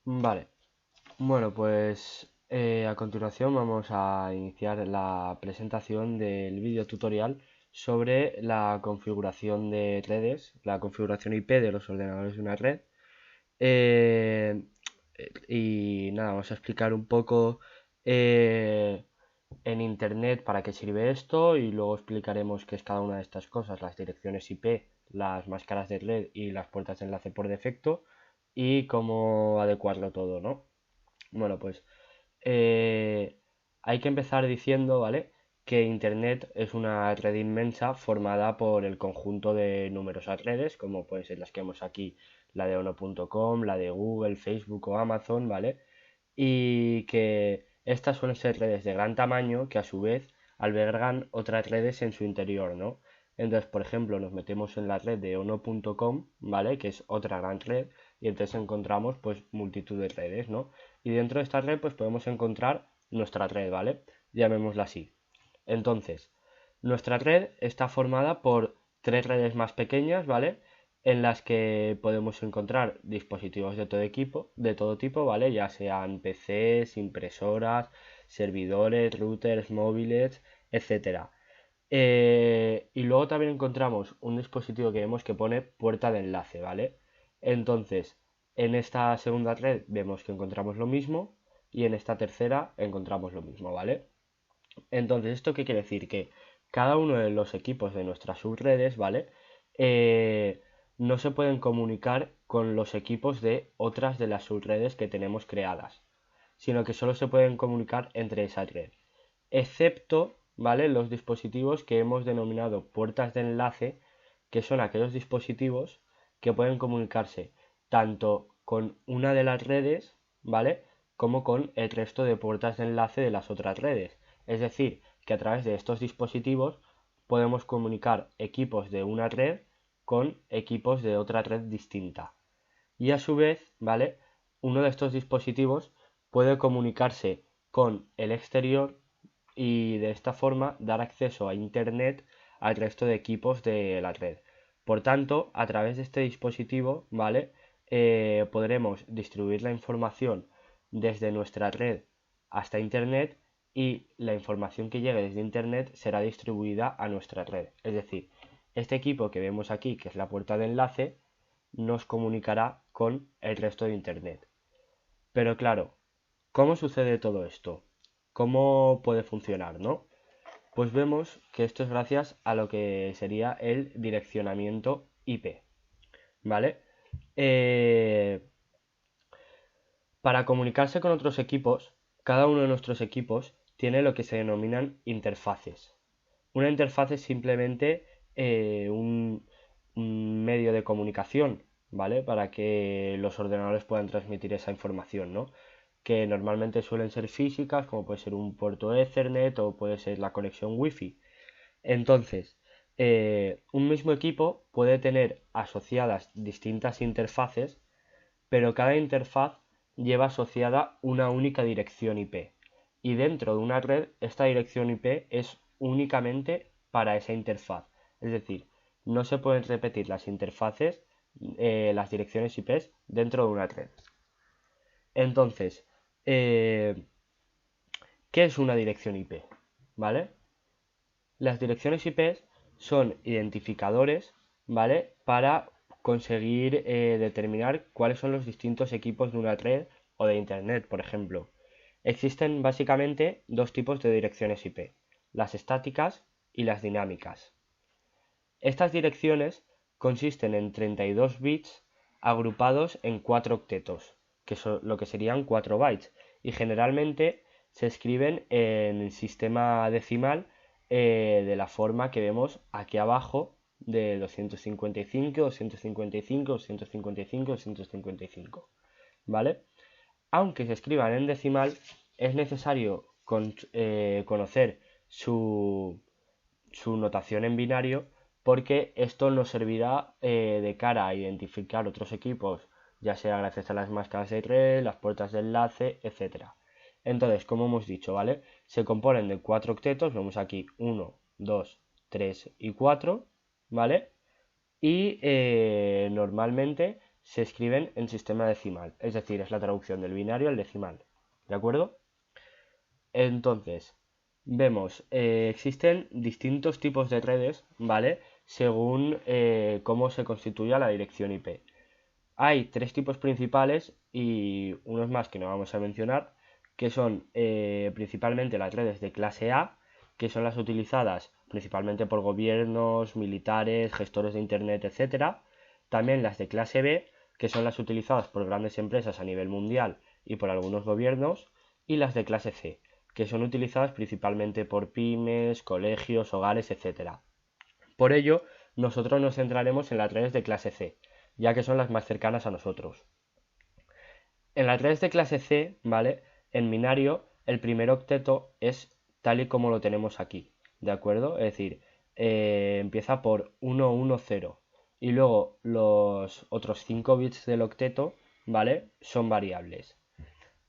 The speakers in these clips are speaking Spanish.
Vale, bueno, pues a continuación vamos a iniciar la presentación del vídeo tutorial sobre la configuración de redes, la configuración IP de los ordenadores de una red. Eh, y nada, vamos a explicar un poco eh, en internet para qué sirve esto y luego explicaremos qué es cada una de estas cosas, las direcciones IP, las máscaras de red y las puertas de enlace por defecto y cómo adecuarlo todo, ¿no? Bueno, pues eh, hay que empezar diciendo, ¿vale? Que Internet es una red inmensa formada por el conjunto de numerosas redes, como pueden ser las que vemos aquí, la de ono.com, la de Google, Facebook o Amazon, ¿vale? Y que estas suelen ser redes de gran tamaño que a su vez albergan otras redes en su interior, ¿no? Entonces, por ejemplo, nos metemos en la red de ono.com, ¿vale? Que es otra gran red, y entonces encontramos pues multitud de redes, ¿no? Y dentro de esta red pues podemos encontrar nuestra red, ¿vale? Llamémosla así. Entonces, nuestra red está formada por tres redes más pequeñas, ¿vale? En las que podemos encontrar dispositivos de todo tipo, ¿vale? Ya sean PCs, impresoras, servidores, routers, móviles, etcétera. Y luego también encontramos un dispositivo que vemos que pone puerta de enlace, ¿vale? Entonces, en esta segunda red vemos que encontramos lo mismo y en esta tercera encontramos lo mismo, ¿vale? Entonces, ¿esto qué quiere decir? Que cada uno de los equipos de nuestras subredes, ¿vale? Eh, no se pueden comunicar con los equipos de otras de las subredes que tenemos creadas, sino que solo se pueden comunicar entre esa red, excepto, ¿vale? Los dispositivos que hemos denominado puertas de enlace, que son aquellos dispositivos que pueden comunicarse tanto con una de las redes, ¿vale? Como con el resto de puertas de enlace de las otras redes. Es decir, que a través de estos dispositivos podemos comunicar equipos de una red con equipos de otra red distinta. Y a su vez, ¿vale? Uno de estos dispositivos puede comunicarse con el exterior y de esta forma dar acceso a Internet al resto de equipos de la red. Por tanto, a través de este dispositivo, ¿vale? Podremos distribuir la información desde nuestra red hasta Internet y la información que llegue desde Internet será distribuida a nuestra red. Es decir, este equipo que vemos aquí, que es la puerta de enlace, nos comunicará con el resto de Internet. Pero claro, ¿cómo sucede todo esto? ¿Cómo puede funcionar, no? Pues vemos que esto es gracias a lo que sería el direccionamiento IP, ¿vale? Eh, para comunicarse con otros equipos, cada uno de nuestros equipos tiene lo que se denominan interfaces. Una interfaz es simplemente un medio de comunicación, ¿vale? Para que los ordenadores puedan transmitir esa información, ¿no? Que normalmente suelen ser físicas, como puede ser un puerto Ethernet o puede ser la conexión Wi-Fi. Entonces, un mismo equipo puede tener asociadas distintas interfaces, pero cada interfaz lleva asociada una única dirección IP. Y dentro de una red, esta dirección IP es únicamente para esa interfaz. Es decir, no se pueden repetir las interfaces, las direcciones IP dentro de una red. Entonces, eh, ¿qué es una dirección IP? ¿Vale? Las direcciones IP son identificadores, ¿vale? Para conseguir determinar cuáles son los distintos equipos de una red o de Internet, por ejemplo. Existen básicamente dos tipos de direcciones IP, las estáticas y las dinámicas. Estas direcciones consisten en 32 bits agrupados en 4 octetos, que son lo que serían 4 bytes, y generalmente se escriben en el sistema decimal de la forma que vemos aquí abajo de 255, 255, 255, 255, ¿vale? Aunque se escriban en decimal, es necesario conocer su notación en binario porque esto nos servirá de cara a identificar otros equipos, ya sea gracias a las máscaras de red, las puertas de enlace, etcétera. Entonces, como hemos dicho, ¿vale? Se componen de 4 octetos, vemos aquí 1, 2, 3 y 4, ¿vale? Y normalmente se escriben en sistema decimal, es decir, es la traducción del binario al decimal, ¿de acuerdo? Entonces, vemos, existen distintos tipos de redes, ¿vale? Según cómo se constituya la dirección IP. Hay tres tipos principales y unos más que no vamos a mencionar, que son principalmente las redes de clase A, que son las utilizadas principalmente por gobiernos, militares, gestores de Internet, etcétera. También las de clase B, que son las utilizadas por grandes empresas a nivel mundial y por algunos gobiernos. Y las de clase C, que son utilizadas principalmente por pymes, colegios, hogares, etcétera. Por ello, nosotros nos centraremos en las redes de clase C, ya que son las más cercanas a nosotros. En las redes de clase C, ¿vale? En binario, el primer octeto es tal y como lo tenemos aquí, ¿de acuerdo? Es decir, empieza por 110 y luego los otros 5 bits del octeto, ¿vale? Son variables.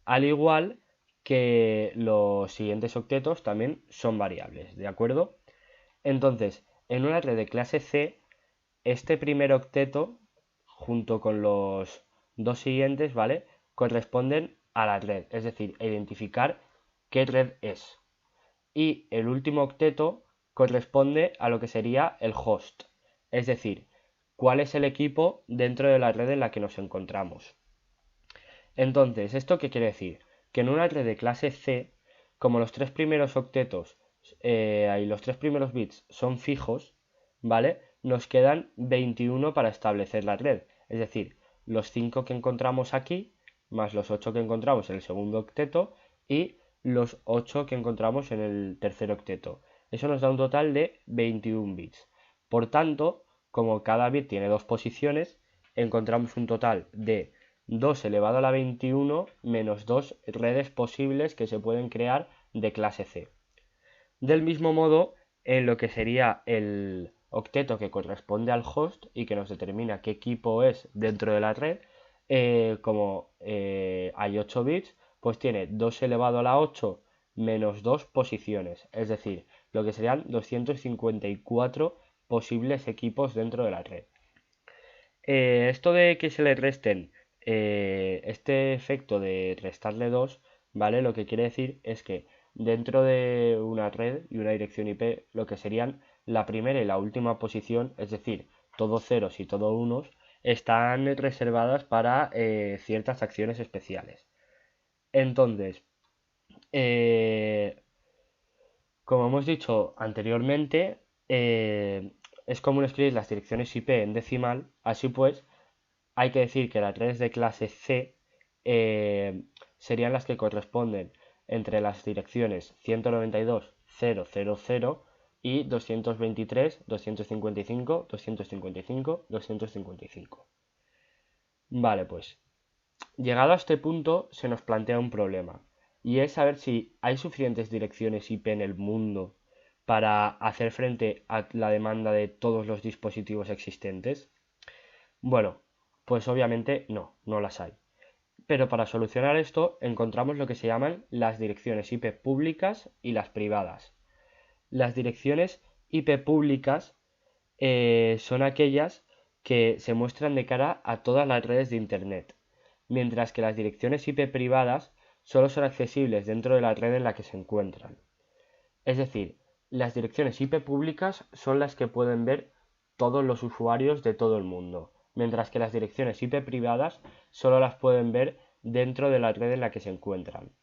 Al igual que los siguientes octetos también son variables, ¿de acuerdo? Entonces, en una red de clase C, este primer octeto, junto con los dos siguientes, ¿vale? Corresponden a la red, es decir, identificar qué red es. Y el último octeto corresponde a lo que sería el host, es decir, cuál es el equipo dentro de la red en la que nos encontramos. Entonces, ¿esto qué quiere decir? Que en una red de clase C, como los tres primeros octetos y los tres primeros bits son fijos, ¿vale? Nos quedan 21 para establecer la red. Es decir, los 5 que encontramos aquí, más los 8 que encontramos en el segundo octeto y los 8 que encontramos en el tercer octeto. Eso nos da un total de 21 bits. Por tanto, como cada bit tiene dos posiciones, encontramos un total de 2 elevado a la 21 menos 2 redes posibles que se pueden crear de clase C. Del mismo modo, en lo que sería el octeto que corresponde al host y que nos determina qué equipo es dentro de la red, como hay 8 bits, pues tiene 2 elevado a la 8 menos 2 posiciones, es decir, lo que serían 254 posibles equipos dentro de la red. Esto de que se le resten este efecto de restarle 2, ¿vale? Lo que quiere decir es que dentro de una red y una dirección IP, lo que serían la primera y la última posición, es decir, todos ceros y todos unos, están reservadas para ciertas acciones especiales. Entonces, eh, como hemos dicho anteriormente, es común escribir las direcciones IP en decimal, así pues, hay que decir que las redes de clase C serían las que corresponden entre las direcciones 192.000 y 223, 255, 255, 255. Vale, pues llegado a este punto se nos plantea un problema y es saber si hay suficientes direcciones IP en el mundo para hacer frente a la demanda de todos los dispositivos existentes. Bueno, pues obviamente no las hay. Pero para solucionar esto encontramos lo que se llaman las direcciones IP públicas y las privadas. Las direcciones IP públicas son aquellas que se muestran de cara a todas las redes de Internet, mientras que las direcciones IP privadas solo son accesibles dentro de la red en la que se encuentran. Es decir, las direcciones IP públicas son las que pueden ver todos los usuarios de todo el mundo, mientras que las direcciones IP privadas solo las pueden ver dentro de la red en la que se encuentran.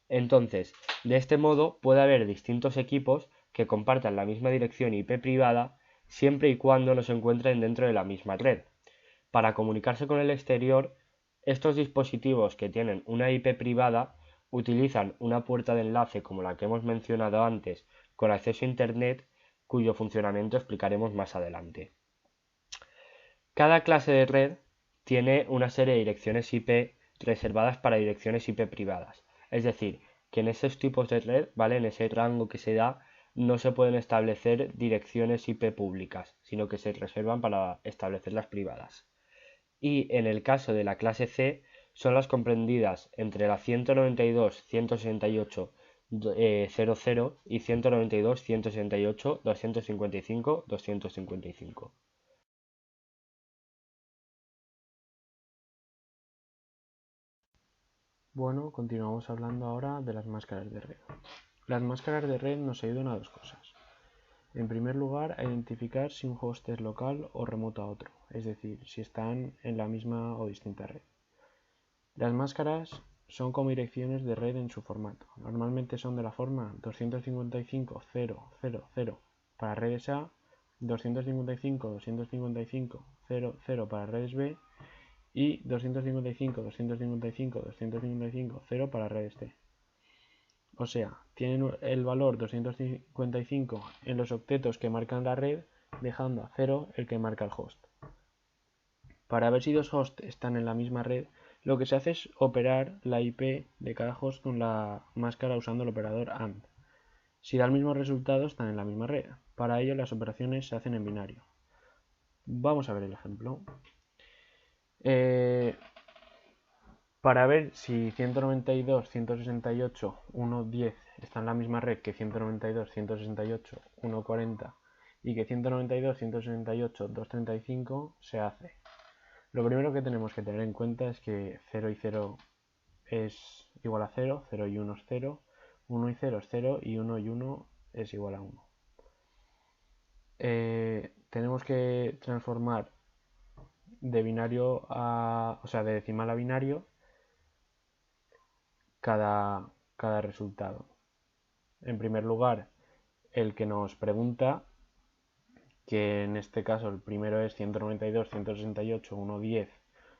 Entonces, de este modo puede haber distintos equipos que compartan la misma dirección IP privada siempre y cuando no se encuentren dentro de la misma red. Para comunicarse con el exterior, estos dispositivos que tienen una IP privada utilizan una puerta de enlace como la que hemos mencionado antes con acceso a Internet, cuyo funcionamiento explicaremos más adelante. Cada clase de red tiene una serie de direcciones IP reservadas para direcciones IP privadas. Es decir, que en esos tipos de red, ¿vale? En ese rango que se da, no se pueden establecer direcciones IP públicas, sino que se reservan para establecer las privadas. Y en el caso de la clase C, son las comprendidas entre la 192.168.00 y 192.168.255.255. Bueno, continuamos hablando ahora de las máscaras de red. Las máscaras de red nos ayudan a dos cosas. En primer lugar, a identificar si un host es local o remoto a otro, es decir, si están en la misma o distinta red. Las máscaras son como direcciones de red en su formato. Normalmente son de la forma 255.0.0.0 para redes A, 255.255.0.0 para redes B y 255.255.255.0 para redes C. O sea, tienen el valor 255 en los octetos que marcan la red, dejando a 0 el que marca el host. Para ver si dos hosts están en la misma red, lo que se hace es operar la IP de cada host con la máscara usando el operador AND. Si da el mismo resultado, están en la misma red. Para ello, las operaciones se hacen en binario. Vamos a ver el ejemplo. Para ver si 192.168.1.10 está en la misma red que 192.168.1.40 y que 192.168.235, se hace. Lo primero que tenemos que tener en cuenta es que 0 y 0 es igual a 0, 0 y 1 es 0, 1 y 0 es 0 y 1 y 1 es igual a 1. Tenemos que transformar de binario de decimal a binario cada resultado. En primer lugar, el que nos pregunta, que en este caso el primero es 192.168.1.10,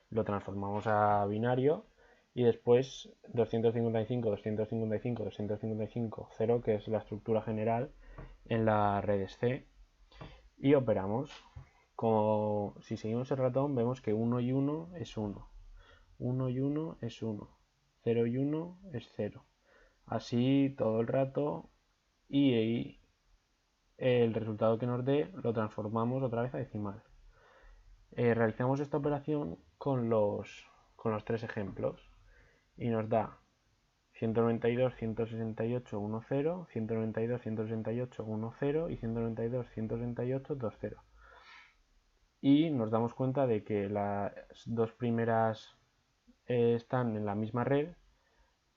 lo transformamos a binario, y después 255.255.255.0, que es la estructura general en la red C, y operamos. Como si seguimos el ratón, vemos que 1 y 1 es 1, 1 y 1 es 1, 0 y 1 es 0. Así todo el rato, y el resultado que nos dé lo transformamos otra vez a decimal. Realizamos esta operación con los tres ejemplos y nos da 192.168.1.0, 192.168.1.0 y 192.168.2.0. Y nos damos cuenta de que las dos primeras están en la misma red,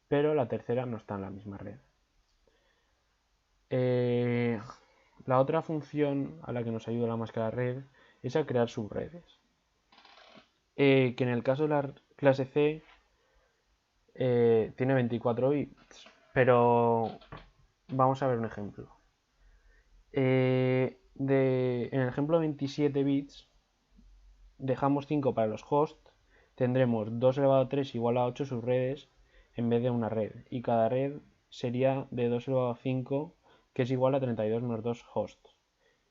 pero la tercera no está en la misma red. La otra función a la que nos ayuda la máscara red es a crear subredes. Que en el caso de la clase C tiene 24 bits, pero vamos a ver un ejemplo. En el ejemplo de 27 bits, dejamos 5 para los hosts, tendremos 2 elevado a 3 igual a 8 subredes en vez de una red, y cada red sería de 2 elevado a 5, que es igual a 32 menos 2 hosts,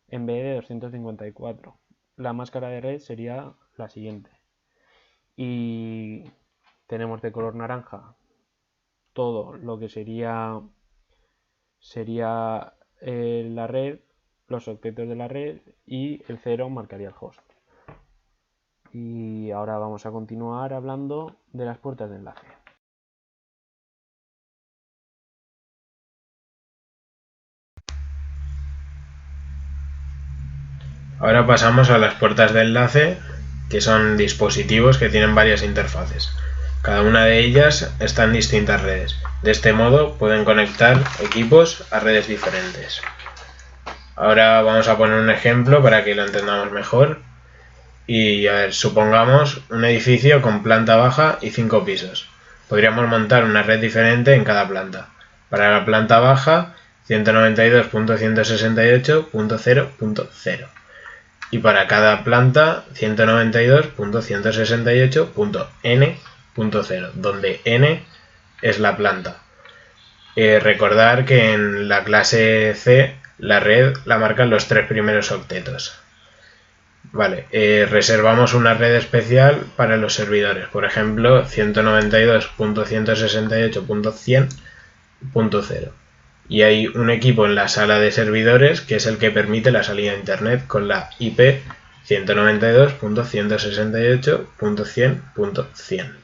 en vez de 254. La máscara de red sería la siguiente. Y tenemos de color naranja todo lo que sería la red, los octetos de la red, y el 0 marcaría el host. Y ahora vamos a continuar hablando de las puertas de enlace. Ahora pasamos a las puertas de enlace, que son dispositivos que tienen varias interfaces. Cada una de ellas está en distintas redes. De este modo pueden conectar equipos a redes diferentes. Ahora vamos a poner un ejemplo para que lo entendamos mejor. Y a ver, supongamos un edificio con planta baja y 5 pisos. Podríamos montar una red diferente en cada planta. Para la planta baja, 192.168.0.0. Y para cada planta 192.168.n.0, donde n es la planta. Recordar que en la clase C la red la marcan los 3 primeros octetos. Vale, reservamos una red especial para los servidores, por ejemplo 192.168.100.0. Y hay un equipo en la sala de servidores que es el que permite la salida a internet con la IP 192.168.100.100.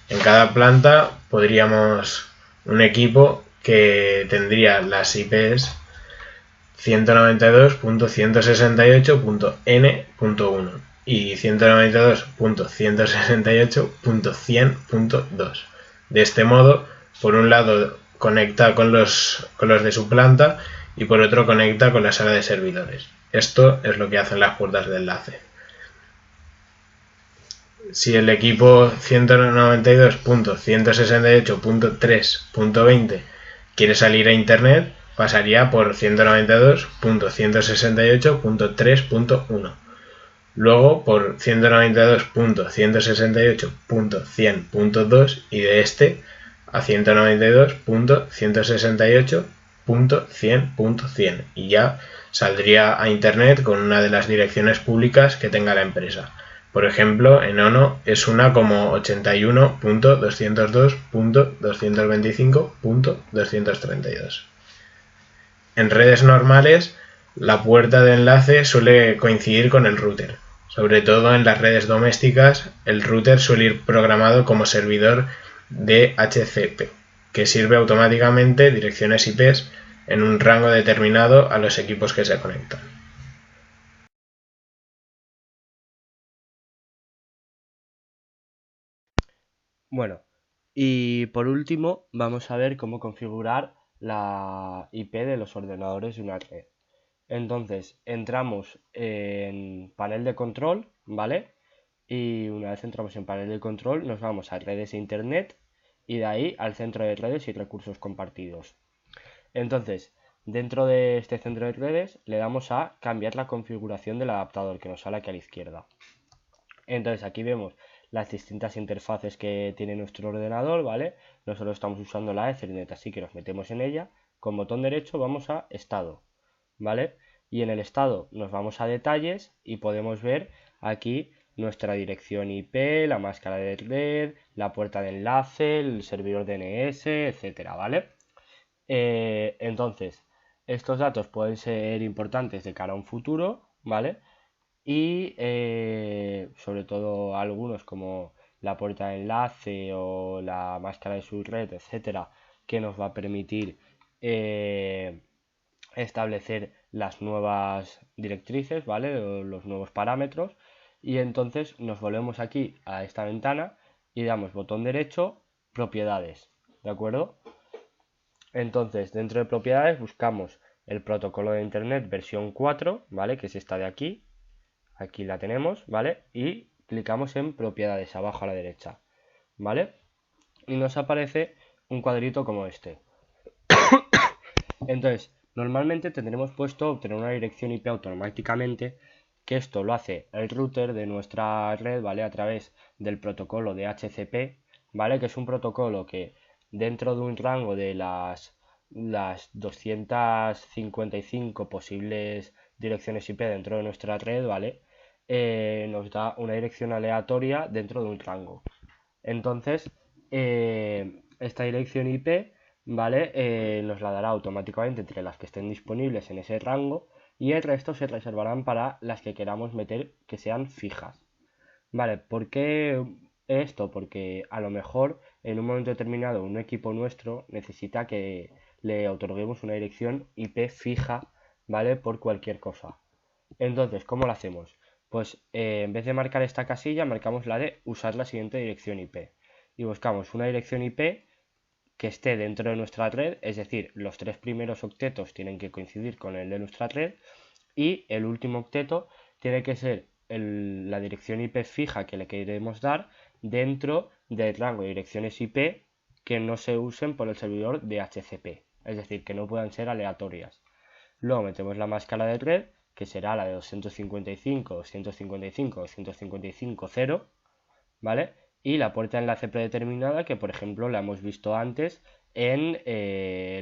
En cada planta podríamos un equipo que tendría las IPs 192.168.n.1 y 192.168.100.2. De este modo, por un lado conecta con los de su planta y por otro conecta con la sala de servidores. Esto es lo que hacen las puertas de enlace. Si el equipo 192.168.3.20 quiere salir a Internet, pasaría por 192.168.3.1, luego por 192.168.100.2 y de este a 192.168.100.100 y ya saldría a Internet con una de las direcciones públicas que tenga la empresa. Por ejemplo, en ONO es una como 81.202.225.232. En redes normales, la puerta de enlace suele coincidir con el router. Sobre todo en las redes domésticas, el router suele ir programado como servidor DHCP, que sirve automáticamente direcciones IP en un rango determinado a los equipos que se conectan. Bueno, y por último vamos a ver cómo configurar la IP de los ordenadores de una red. Entonces entramos en panel de control, ¿vale? Y una vez entramos en panel de control nos vamos a redes e internet y de ahí al centro de redes y recursos compartidos. Entonces, dentro de este centro de redes le damos a cambiar la configuración del adaptador que nos sale aquí a la izquierda. Entonces aquí vemos las distintas interfaces que tiene nuestro ordenador, ¿vale? Nosotros estamos usando la Ethernet, así que nos metemos en ella. Con botón derecho vamos a estado, ¿vale? Y en el estado nos vamos a detalles y podemos ver aquí nuestra dirección IP, la máscara de red, la puerta de enlace, el servidor DNS, etcétera, ¿vale? Entonces, estos datos pueden ser importantes de cara a un futuro, ¿vale? Y sobre todo algunos como la puerta de enlace o la máscara de su red, etcétera, que nos va a permitir establecer las nuevas directrices, ¿vale? O los nuevos parámetros. Y entonces nos volvemos aquí a esta ventana y damos botón derecho, propiedades, ¿de acuerdo? Entonces, dentro de propiedades buscamos el protocolo de internet versión 4, ¿vale? Que es esta de aquí. Aquí la tenemos, ¿vale? Y clicamos en propiedades abajo a la derecha, ¿vale? Y nos aparece un cuadrito como este. Entonces, normalmente tendremos puesto obtener una dirección IP automáticamente, que esto lo hace el router de nuestra red, ¿vale? A través del protocolo de DHCP, ¿vale? Que es un protocolo que dentro de un rango de las 255 posibles direcciones IP dentro de nuestra red, ¿vale? Nos da una dirección aleatoria dentro de un rango. Entonces, esta dirección IP, ¿vale? Nos la dará automáticamente entre las que estén disponibles en ese rango y el resto se reservarán para las que queramos meter que sean fijas. Vale, ¿por qué esto? Porque a lo mejor en un momento determinado un equipo nuestro necesita que le otorguemos una dirección IP fija, ¿vale? Por cualquier cosa. Entonces, ¿cómo lo hacemos? Pues en vez de marcar esta casilla, marcamos la de usar la siguiente dirección IP. Y buscamos una dirección IP que esté dentro de nuestra red, es decir, los tres primeros octetos tienen que coincidir con el de nuestra red y el último octeto tiene que ser la dirección IP fija que le queremos dar dentro del rango de direcciones IP que no se usen por el servidor de DHCP, es decir, que no puedan ser aleatorias. Luego metemos la máscara de red, que será la de 255, 255, 255, 0, ¿vale? Y la puerta de enlace predeterminada, que por ejemplo la hemos visto antes en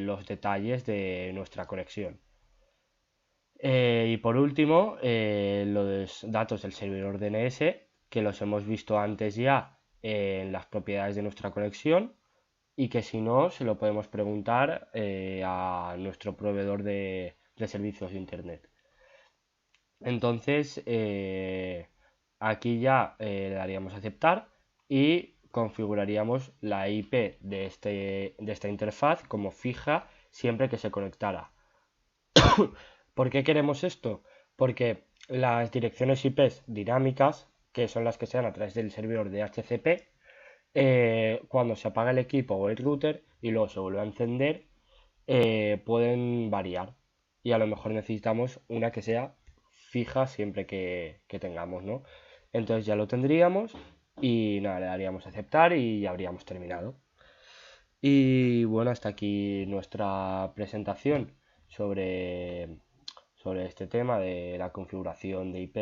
los detalles de nuestra conexión. Y por último, los datos del servidor DNS, que los hemos visto antes ya en las propiedades de nuestra conexión y que si no, se lo podemos preguntar a nuestro proveedor de servicios de Internet. Entonces, aquí ya le daríamos a aceptar y configuraríamos la IP de esta interfaz como fija siempre que se conectara. ¿Por qué queremos esto? Porque las direcciones IP dinámicas, que son las que se dan a través del servidor de DHCP, cuando se apaga el equipo o el router y luego se vuelve a encender, pueden variar. Y a lo mejor necesitamos una que sea fija siempre que tengamos, ¿no? Entonces ya lo tendríamos y nada, le daríamos a aceptar y ya habríamos terminado. Y bueno, hasta aquí nuestra presentación sobre, sobre este tema de la configuración de IP,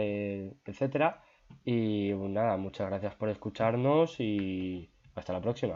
etcétera. Y nada, muchas gracias por escucharnos y hasta la próxima.